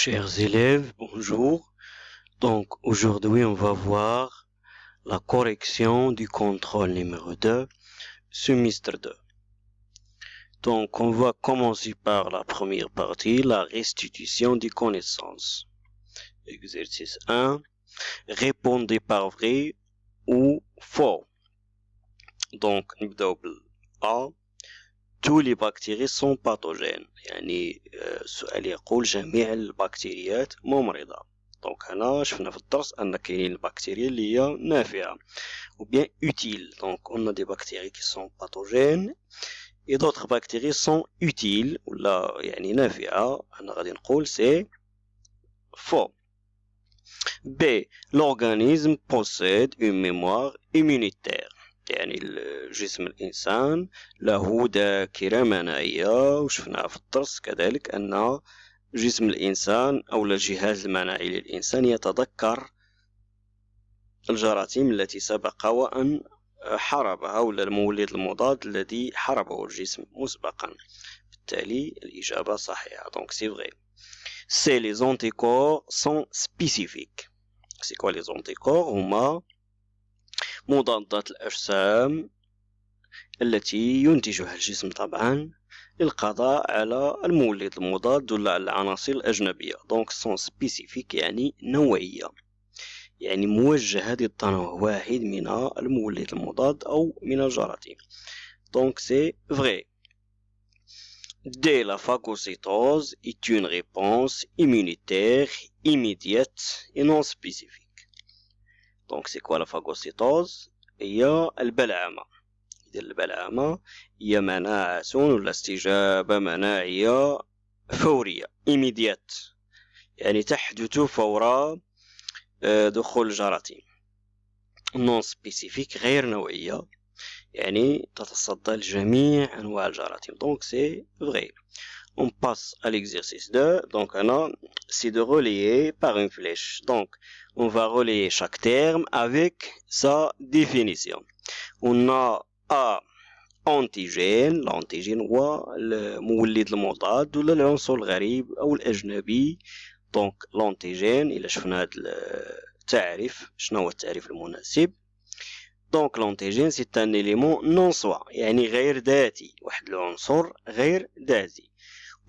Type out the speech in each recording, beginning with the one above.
Chers élèves, bonjour. Donc aujourd'hui on va voir la correction du contrôle numéro 2, semestre 2. Donc on va commencer par la première partie, la restitution des connaissances. Exercice 1. Répondez par vrai ou faux. Donc نبداو A. Tous les bactéries sont pathogènes. يعني السؤال يقول جميع البكتيريات ممرضة. دونك هنا شفنا في الدرس ان كاينين البكتيريا اللي هي نافعة ou bien utile. Donc on a des bactéries qui sont pathogènes et d'autres bactéries sont utiles ولا يعني نافعة. انا غادي نقول c'est faux. B. L'organisme possède une mémoire immunitaire. يعني الجسم الإنسان له ذاكرة مناعية، وشفنا في الدرس كذلك أن جسم الإنسان أو الجهاز المناعي للإنسان يتذكر الجراثيم التي سبق وأن حاربها ولا المولد المضاد الذي حاربه الجسم مسبقا. بالتالي الإجابة صحيحة. Donc c'est vrai. C'est les anticorps sont spécifiques. C'est quoi les anticorps؟ هما مضادات الأجسام التي ينتجها الجسم طبعا للقضاء على المولد المضاد ولا العناصر الأجنبية. دونك سون سبيسيفيك يعني نوعية، يعني موجهة ضد نوع واحد من المولد المضاد أو من الجراثيم. دونك سي فري. D. La phagocytose est une réponse immunitaire immédiate et non spécifique. دونك سي كوا لا فاغوسيتوز؟ هي البلعمة. إذا البلعمة هي مناعة ولا استجابة مناعية فورية إيميديات، يعني تحدث فور دخول الجراثيم. نون سبيسيفيك غير نوعية، يعني تتصدى لجميع أنواع الجراثيم. دونك سي فغي. On passe à l'exercice 2. Donc, c'est de relayer par une flèche. Donc, on va relayer chaque terme avec sa définition. On a A. Antigène. L'antigène هو المولد المضاد ولا العنصر الغريب أو الأجنبي. Donc, l'antigène إلا شفنا هذا التعريف، شنو هو التعريف المناسب؟ Donc, l'antigène c'est un élément non soi، يعني غير ذاتي، واحد العنصر غير ذاتي.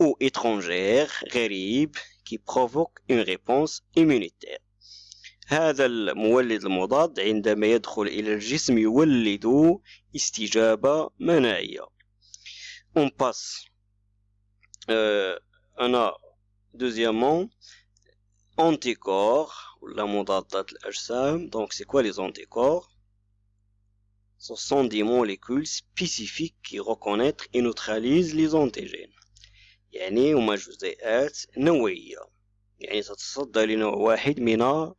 ou étrangère غريب qui provoque une réponse immunitaire. هذا المولد المضاد عندما يدخل إلى الجسم يولد استجابة مناعية. On passe أنا deuxièmement anticorps ولا مضادات الأجسام. Donc c'est quoi les anticorps؟ Ce sont des molécules spécifiques qui reconnaissent et neutralisent les antigènes. يعني هما جزيئات نوعية، يعني تتصدى لنوع واحد من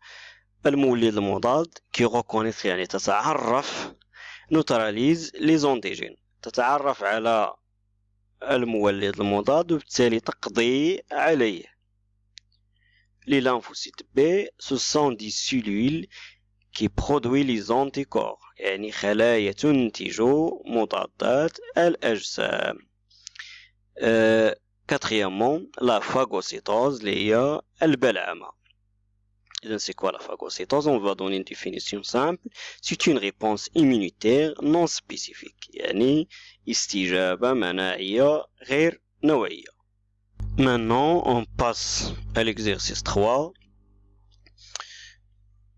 المولد المضاد كي reconnaître، يعني تتعرف نوتراليز لي زونتيجين، تتعرف على المولد المضاد وبالتالي تقضي عليه. Les lymphocytes B, ce sont des cellules qui produisent les anticorps، يعني خلايا تنتج مضادات الأجسام. Quatrièmement, la phagocytose, اللي هي البلعمة. إذن c'est quoi la phagocytose? On va donner une définition simple. C'est une réponse immunitaire non spécifique، يعني استجابة مناعية غير نوعية. Maintenant, on passe à l'exercice 3.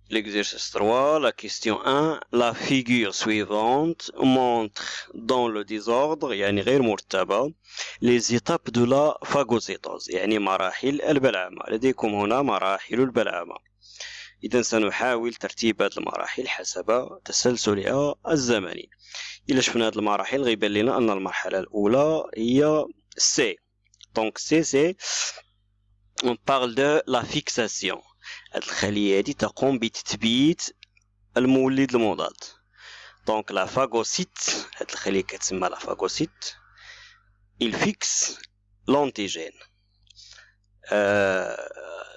L'exercice 3, la question 1. La figure suivante montre dans le désordre يعني غير مرتبة les étapes de la phagocytose، يعني مراحل البلعمة. لديكم هنا مراحل البلعمة. إذا سنحاول ترتيب هذه المراحل حسب تسلسلها الزمني. إلا شفنا هذه المراحل غيبان لنا أن المرحلة الأولى هي C. Donc C, c'est on parle de la fixation. هاد الخلية هادي تقوم بتثبيت المولد المضاد. دونك لا فاغوسيت، هاد الخلية كتسمى لا فاغوسيت، il fixe l'antigène.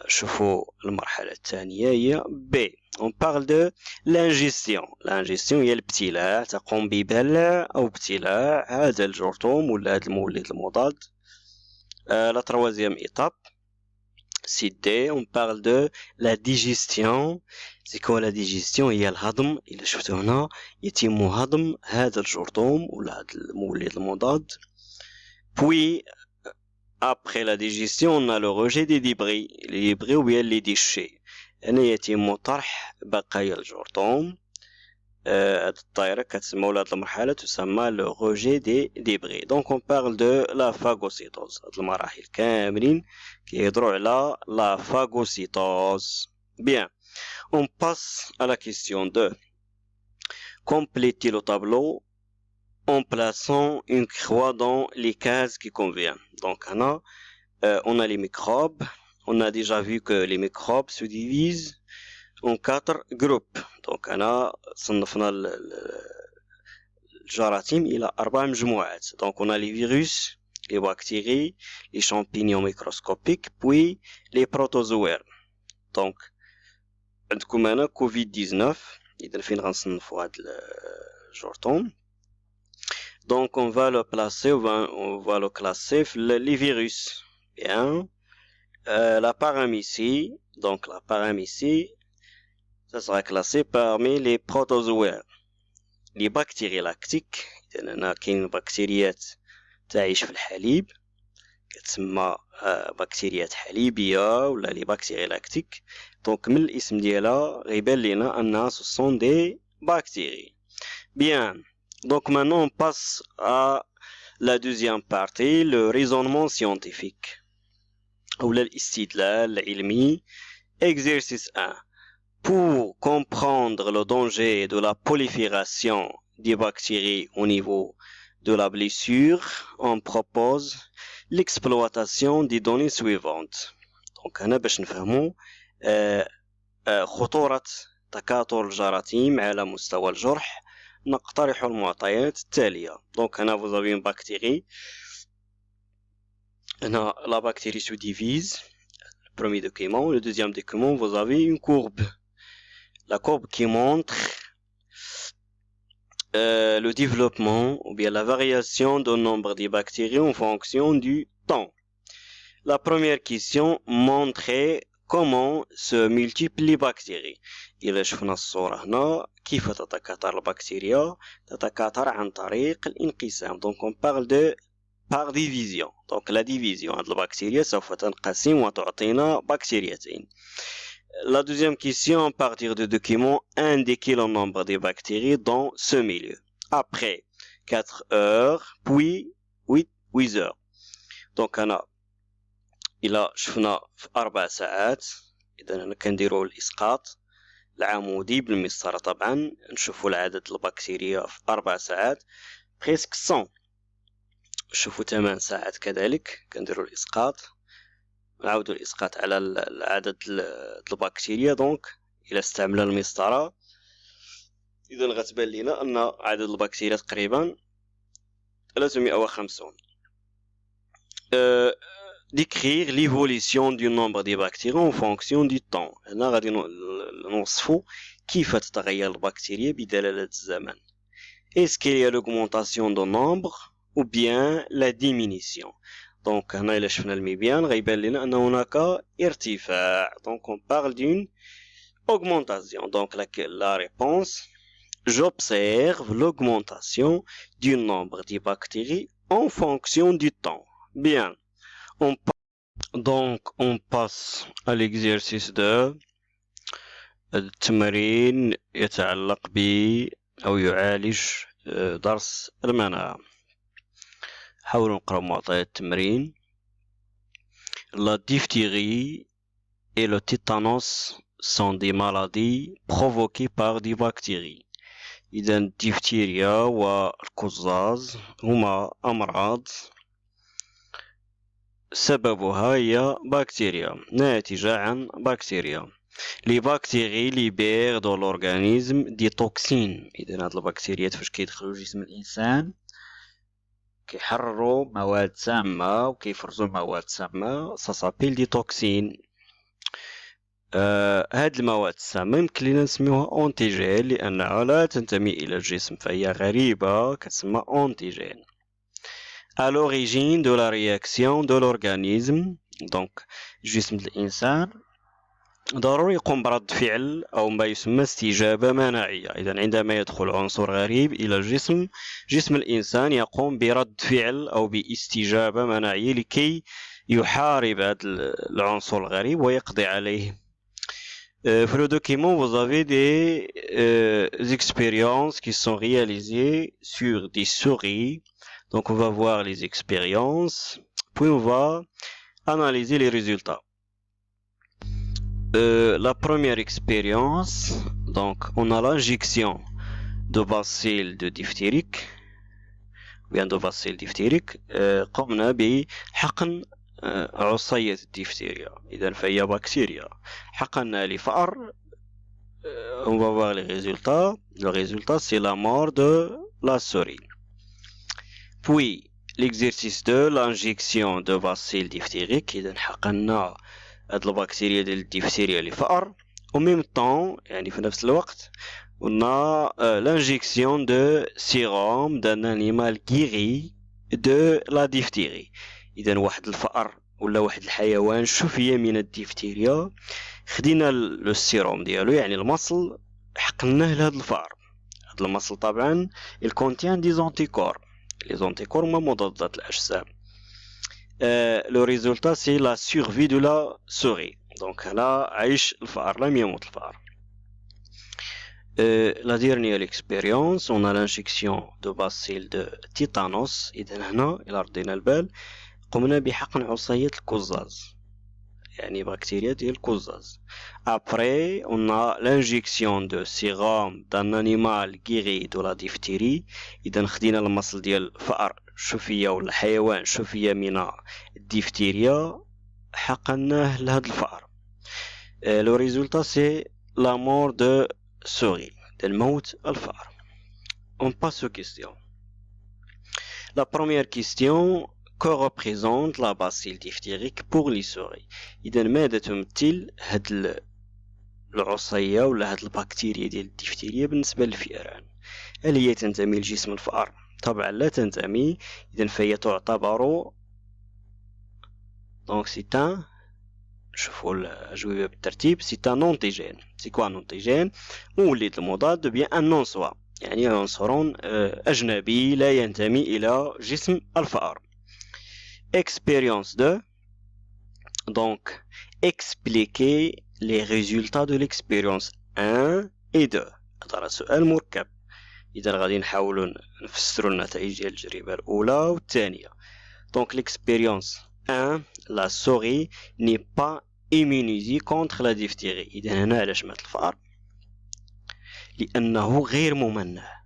شوفوا المرحلة الثانية هي B. on parle de l'ingestion. l'ingestion هي الابتلاع، تقوم ببلع أو ابتلاع هذا الجرثوم ولا هذا المولد المضاد. la troisième étape Site D, on parle de la digestion. C'est quoi la digestion؟ هي الهضم. إلا شفتو هنا يتم هضم هذا الجرثوم ولا هذا المولد المضاد. Puis après la digestion, on a le rejet des débris, les débris ou bien les déchets. هنا يتم طرح بقايا الجرثوم. هاد الطائرة كتسمى ولا هاد المرحلة تسمى le rejet des débris. Donc on parle de la phagocytose. هاد المراحل كاملين كيهضروا على la phagocytose. Bien, on passe à la question 2. Complétez le tableau en plaçant une croix dans les cases qui conviennent. Donc on a les microbes. On a déjà vu que les microbes se divisent en 4 groupes. Donc صنفنا الجراثيم إلى 4 مجموعات. Donc on a les virus, les bactéries, les champignons microscopiques, puis les protozoaires. Donc عندكم هنا COVID-19. إذا فين غنصنفوا هاد الجرثوم. Donc on va le placer, on va le classer les virus. Bien. La paramécie, donc la paramécie, ça sera classé parmi les protozoaires. Les bactéries lactiques, إذا هنا كاين بكتيريات تعيش في الحليب كتسمى بكتيريات حليبية ولا لي بكتيري لاكتيك. دونك من الاسم ديالها غيبان لينا أنها ce sont des bactéries. Bien. Donc maintenant on passe à la deuxième partie, le raisonnement scientifique ou الاستدلال العلمي. Exercice 1. Pour comprendre le danger de la prolifération des bactéries au niveau de la blessure, on propose l'exploitation des données suivantes. Donc هنا باش نفهموا خطورة تكاثر الجراثيم على مستوى الجرح نقترح المعطيات التالية. Donc هنا vous avez une bactérie. هنا la bactérie se divise. Le premier document. Le deuxième document, vous avez une courbe. La courbe qui montre le développement ou bien la variation du nombre des bactéries en fonction du temps. La première question montrait comment se multiplient les bactéries. إذا شفنا الصورة هنا كيف تتكاثر البكتيريا؟ تتكاثر عن طريق الانقسام. Donc on parle de par division. Donc la division de la bactérie سوف تنقسم وتعطينا بكتيريتين. La deuxième question, à partir du document, indiquer le nombre de bactéries dans ce milieu. Après 4 heures, puis 8 heures. Donc إلا شفنا في 4 ساعات إذا هنا كنديرو الإسقاط العمودي بالمسطرة طبعا نشوفوا العدد البكتيريا في 4 ساعات بريسك 100. نشوفوا 8 ساعات كذلك كنديرو الإسقاط نعاودو الإسقاط على العدد البكتيريا. دونك إلا استعملنا المسطرة إذا غتبان لنا أن عدد البكتيريا تقريبا 350. Décrire l'évolution du nombre des bactéries en fonction du temps. هنا غادي نوصفوا كيف تتغير البكتيريا بدلالة الزمن. Est-ce qu'il y a l'augmentation du nombre ou bien la diminution. Donc هنا إلا شفنا المبيان غيبان لنا أن هناك ارتفاع. Donc on parle d'une augmentation. Donc la réponse, j'observe l'augmentation du nombre de bactéries en fonction du temps. Bien. Donc on passe à l'exercice 2. التمرين يتعلق ب أو يعالج درس المناعة. حاولوا نقراو معطيات التمرين. La diphtérie et le tétanos sont des maladies provoquées par des bactéries. إذا الديفتيريا والقزاز هما أمراض سببها هي بكتيريا ناتجة عن بكتيريا. Les bactéries libèrent dans l'organisme des toxines. إذا هاد البكتيريات فاش كيدخلوا لجسم الإنسان كيحرروا مواد سامة وكيفرزوا مواد سامة ça s'appelle des toxines. هاد المواد السامة يمكن لنا نسميوها أونتيجين لأنها لا تنتمي إلى الجسم فهي غريبة كتسمى أونتيجين. À l'origine de la réaction de l'organisme, دونك جسم الإنسان ضروري يقوم برد فعل أو ما يسمى استجابة مناعية. إذا عندما يدخل عنصر غريب إلى الجسم، جسم الإنسان يقوم برد فعل أو باستجابة مناعية لكي يحارب هذا العنصر الغريب ويقضي عليه. Pour le document, vous avez des expériences qui sont réalisées sur des souris. Donc, on va voir les expériences, puis on va analyser les résultats. La première expérience, donc, on a l'injection de bacilles de diphtéриque, bien de bacilles diphtériques, قمنا بحقن عصية الديفتيريا. إذا فهي بكتيريا حقنا لفأر. On va voir les résultats. Le résultat, c'est la mort de la souris. Puis, l'exercice 2, l'injection de bacilles diphtéриques. إذا حقنا هاد البكتيريا ديال الديفتيريا لفأر. Au même temps, يعني في نفس الوقت, on a l'injection de sérum d'un animal guéri de la diphtérie. إذا واحد الفأر ولا واحد الحيوان شفي من الديفتيريا، خدينا لو سيروم ديالو يعني المصل حقناه لهاد الفأر. هاد المصل طبعا il contient des anticorps. les anticorps هما مضادات الأجسام. le résultat c'est la survie de la souris. donc هنا عايش الفأر، لم يموت الفأر. la dernière expérience, on a l'injection de bacilles de tétanos. إذا هنا إلى ردينا البال قمنا بحقن عصية القزاز، يعني بكتيريا ديال القزاز. Après, on a l'injection de sérum d'un animal guéri de la diphtérie. إذا خدينا المصل ديال الفأر شفية ولا حيوان شفية من الديفتيريا حقناه لهاد الفأر. Le résultat c'est la mort de souris، الموت الفأر. On passe aux questions. La première question: que représente la bacille diphtérique pour les souris؟ إذا ماذا تمثل هاد العصية ولا هاد البكتيريا ديال الديفتيريا بالنسبة للفئران؟ هل هي تنتمي لجسم الفأر؟ طبعا لا تنتمي. إذا فهي تعتبر دونك سي ان، نشوفوا الأجوبة بالترتيب. سي ان أنتيجين. سي كوا أنتيجين؟ مولد المضاد بيان ان نون سوا، يعني عنصر أجنبي لا ينتمي إلى جسم الفأر. Expérience 2. Donc, expliquer les résultats de l'expérience 1 et 2. هذا سؤال مركب. إذا غادي نحاولوا نفسروا النتائج ديال التجربة الأولى والثانية. Donc, l'expérience 1, la souris n'est pas immunisée contre la diphtérie. إذا هنا علاش مات الفأر؟ لأنه غير ممنع.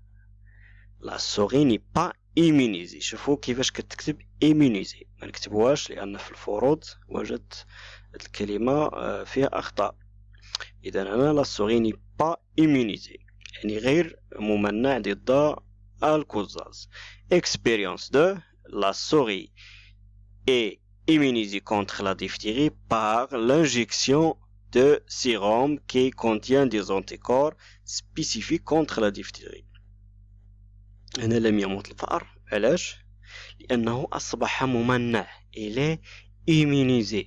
La souris n'est pas immunisée. شوفوا كيفاش كتكتب immunisée، ما نكتبوهاش لأن في الفروض وجدت الكلمة فيها أخطاء. إذا هنا la souris n'est pas immunisée، يعني غير ممنع ضد القزاز. Expérience 2. La souris est immunisée contre la diphtérie par l'injection de sérum qui contient des anticorps spécifiques contre la diphtérie. هنا لم يموت الفأر. علاش؟ لأنه أصبح ممنع. إليه إيمينيزي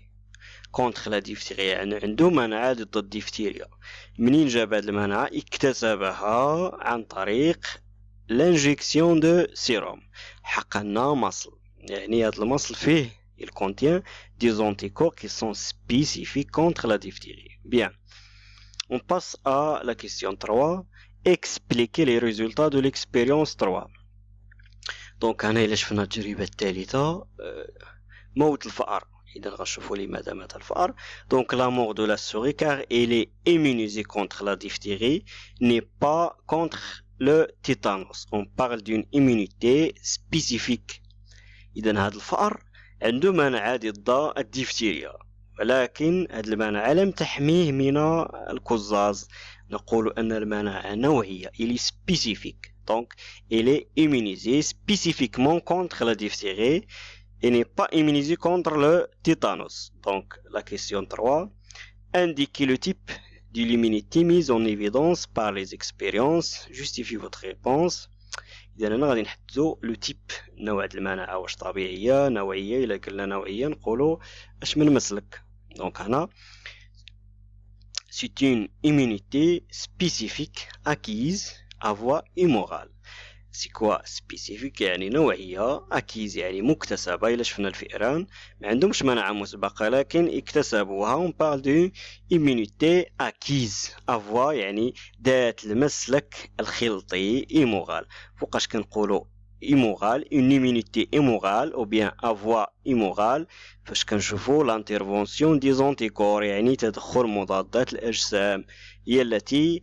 كونتر لا ديفتيريا، يعني عنده مناعة ضد الديفتيريا. منين جاب هاد المناعة؟ اكتسبها عن طريق لانجيكسيون دو سيروم. حقنا مصل، يعني هاد المصل فيه il contient des anticorps qui sont spécifiques contre la diphtérie. Bien. On passe à la question 3. Expliquer les résultats de l'expérience 3. Donc أنا إلا شفنا التجربة الثالثة موت الفأر. إذا غنشوفوا لماذا مات الفأر. Donc la mort de la souris car elle est immunisée contre la diphtérie, n'est pas contre le tétanos. On parle d'une immunité spécifique. إذا هذا الفأر عنده مناعة ضد الديفتيريا، ولكن هذه المناعة لم تحميه من القزاز. نقول أن المناعة نوعية، il est spécifique. Donc, il est immunisé spécifiquement contre la diphtérie et n'est pas immunisé contre le tétanos. Donc, la question 3. Indiquez le type de l'immunité mise en évidence par les expériences. Justifiez votre réponse. إذا هنا غادي نحددو لو تيب، نوع المناعة، واش طبيعية نوعية. إلا قلنا نوعية نقولو اش من مسلك. دونك هنا c'est une immunité spécifique acquise à voie immorale. سي كوا سبيسيفيك يعني نوعية، أكيز يعني مكتسبة. إلا شفنا الفئران ما عندهمش مناعة مسبقة لكن اكتسبوها. اون بارل دو إيمونيتي أكيز أفوا يعني ذات المسلك الخلطي إيموغال. فوقاش كنقولو إيموغال اون إيمونيتي إيموغال أو بيان أفوا إيموغال؟ فاش كنشوفو لانترفونسيون دي زونتيكور يعني تدخل مضادات الأجسام هي التي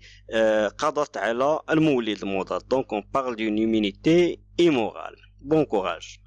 قضت على المولد المضاد. Donc on parle d'une immunité immorale. Bon courage.